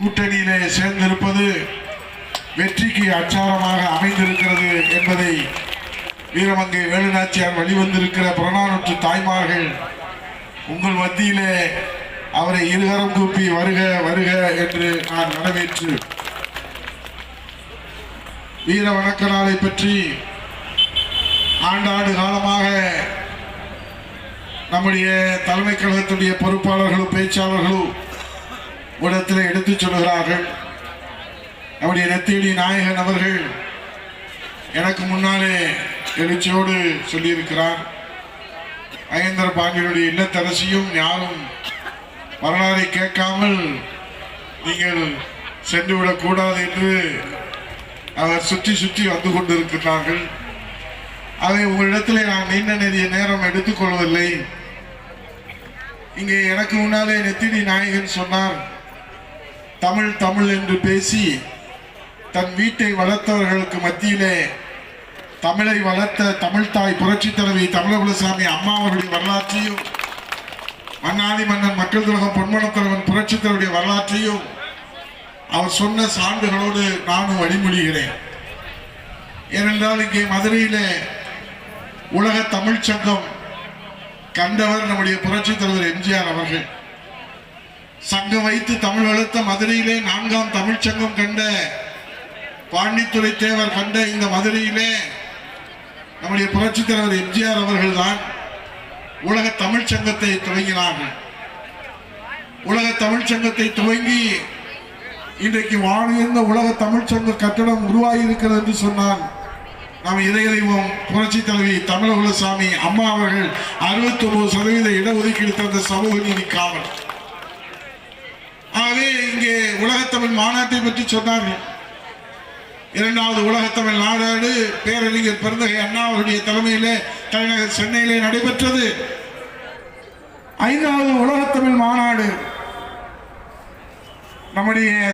கூட்டணியிலே சேர்ந்திருப்பது வெற்றிக்கு அச்சாரமாக அமைந்திருக்கிறது என்பதை வீரமங்கை வேலுநாச்சியார் வழிவந்திருக்கிற புறநானூற்று தாய்மார்கள் உங்கள் மத்தியிலே அவரை இருகரம் கூப்பி வருக வருக என்று நான் வரவேற்று வீர வணக்க நாளை பற்றி ஆண்டாண்டு காலமாக நம்முடைய தலைமை கழகத்துடைய பொறுப்பாளர்களும் பேச்சாளர்களும் இடத்தில் எடுத்துச் சொல்கிறார்கள். நம்முடைய நெத்தியடி நாயகன் அவர்கள் எனக்கு முன்னாலே எழுச்சியோடு சொல்லியிருக்கிறார். மகேந்திர பாண்டியனுடைய இல்லத்தரசியும் யாரும் வரலாறை கேட்காமல் நீங்கள் சென்றுவிடக்கூடாது என்று அவர் சுற்றி சுற்றி வந்து கொண்டிருக்கிறார்கள். அதை உங்களிடத்தில் நான் நீண்ட நெறிய நேரம் எடுத்துக்கொள்வதில்லை. இங்கே எனக்கு முன்னாலே நெத்திடி நாயகன் சொன்னார், தமிழ் தமிழ் என்று பேசி தன் வீட்டை வளர்த்தவர்களுக்கு மத்தியிலே தமிழை வளர்த்த தமிழ் தாய் புரட்சி தலைவி தமிழகுலசாமி அம்மா அவருடைய வரலாற்றையும் மன்னாதி மன்னன் மக்கள் திலகம் பொன்மனத்தலைவன் புரட்சி தலைவருடைய வரலாற்றையும் அவர் சொன்ன சான்றுகளோடு நானும் வழிமொழிகிறேன். ஏனென்றால் இங்கே மதுரையிலே உலக தமிழ் சங்கம் கண்டவர் நம்முடைய புரட்சி தலைவர் எம்ஜிஆர் அவர்கள். சங்கம் வைத்து தமிழ் வளர்த்த மதுரையிலே 4ஆம் தமிழ் சங்கம் கண்ட பாண்டித்துரை தேவர் கண்ட இந்த மதுரையிலே நம்முடைய புரட்சி தலைவர் எம்ஜிஆர் அவர்கள் தான் உலக தமிழ் சங்கத்தை துவங்கினார்கள். உலக தமிழ் சங்கத்தை துவங்கி இன்றைக்கு வானிருந்த உலக தமிழ் சங்க கட்டடம் உருவாகி இருக்கிறது என்று சொன்னால் நாம் இதயம் புரட்சி தலைவி தமிழகுலசாமி அம்மா அவர்கள் 69% இடஒதுக்கீடு தந்த சமூக நீதி காவல். ஆகவே இங்கே உலகத்தமிழ் மாநாட்டை பற்றி சொன்னார்கள். 2வது உலகத்தமிழ் நாடாடு பேரறிஞர் பெருந்தகை அண்ணா அவருடைய தலைமையிலே தலைநகர் சென்னையிலே நடைபெற்றது. 5வது உலகத்தமிழ் மாநாடு நம்முடைய